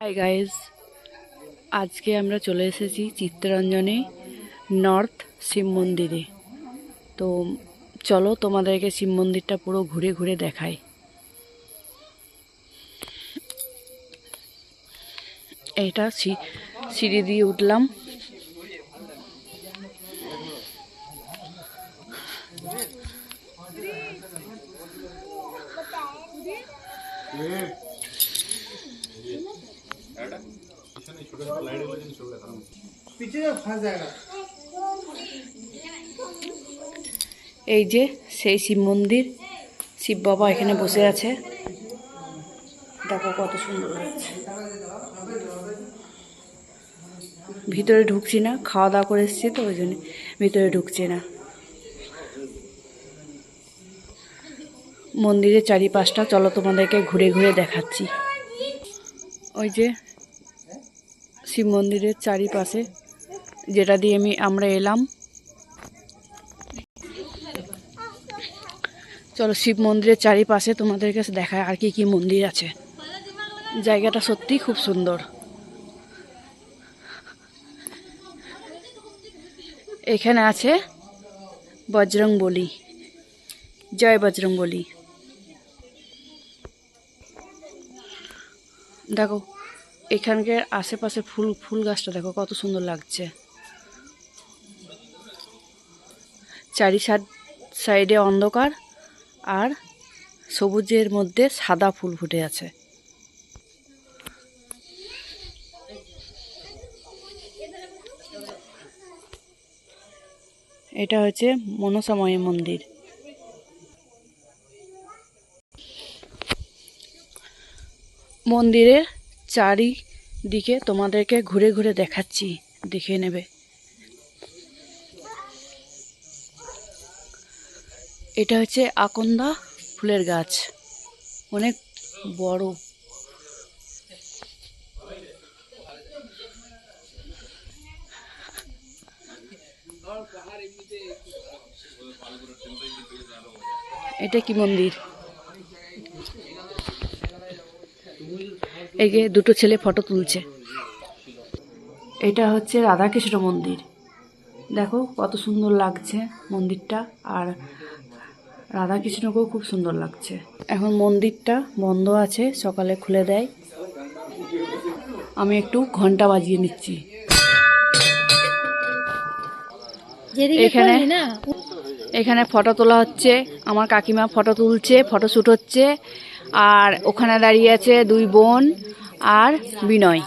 Hi guys, আজকে আমরা চলে এসেছি চিত্তরঞ্জনে নর্থ শিব মন্দিরে। তো চলো তোমাদেরকে শিব মন্দিরটা পুরো ঘুরে ঘুরে দেখাই। এটা সিঁড়ি দিয়ে উঠলাম। এই যে সেই শিব মন্দির, শিব বাবা এখানে বসে আছে। দেখো কত সুন্দর লাগছে। ভিতরে ঢুকছি না, খাওয়া দাওয়া করে এসেছি তো ওই জন্য ভিতরে ঢুকছি না। মন্দিরের চারিপাশটা চলো তোমাদেরকে ঘুরে ঘুরে দেখাচ্ছি। ওই যে শিব মন্দিরের চারিপাশে যেটা দিয়ে আমরা এলাম। চলো শিব মন্দিরের চারিপাশে তোমাদের কাছে দেখায় আর কি কি মন্দির আছে। জায়গাটা সত্যিই খুব সুন্দর। এখানে আছে বজরংবলী। জয় বজরংবলী। দেখো এখানকার আশেপাশে ফুল গাছটা দেখো কত সুন্দর লাগছে। চারি সাইডে অন্ধকার আর সবুজের মধ্যে সাদা ফুল ফুটে আছে। এটা হচ্ছে মনসাময়ী মন্দির। মন্দিরের চারিদিকে তোমাদেরকে ঘুরে ঘুরে দেখাচ্ছি, দেখে নেবে। এটা হচ্ছে আকন্দা ফুলের গাছ, অনেক বড়। এটা কি মন্দির? এই যে দুটো ছেলে ফটো তুলছে। এটা হচ্ছে রাধাকৃষ্ণ মন্দির। দেখো কত সুন্দর লাগছে মন্দিরটা, আর রাধাকৃষ্ণকেও খুব সুন্দর লাগছে। এখন মন্দিরটা বন্ধ আছে, সকালে খুলে দেয়। আমি একটু ঘন্টা বাজিয়ে নিচ্ছি। এখানে ফটো তোলা হচ্ছে, আমার কাকিমা ফটো তুলছে, ফটোশ্যুট হচ্ছে। আর ওখানে দাঁড়িয়ে আছে দুই বোন আর বিনয়।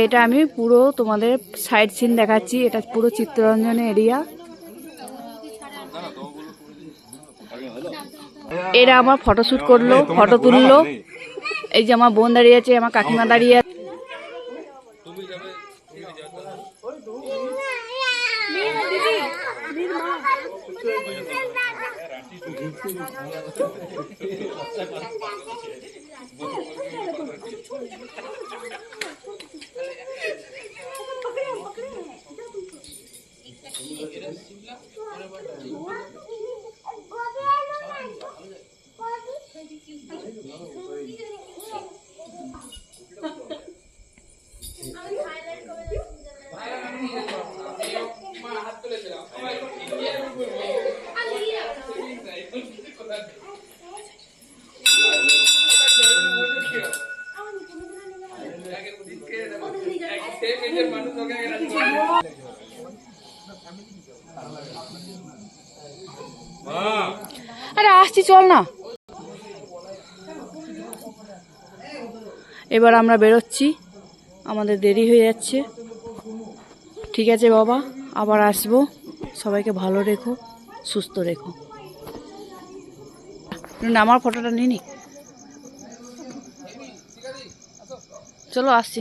এটা আমি পুরো তোমাদের সাইড সিন দেখাচ্ছি। এটা পুরো চিত্তরঞ্জন এরিয়া। এরা আমার ফটোশ্যুট করলো, ফটো তুললো। এই যে আমার বোন দাঁড়িয়ে আছে, আমার কাকিমা দাঁড়িয়ে আছে। আরে আসছি, চল না। এবার আমরা বেরোচ্ছি, আমাদের দেরি হয়ে যাচ্ছে। ঠিক আছে বাবা, আবার আসবো। সবাইকে ভালো রেখো, সুস্থ রেখো। আমার ফটোটা নিনি, চলো আসছি।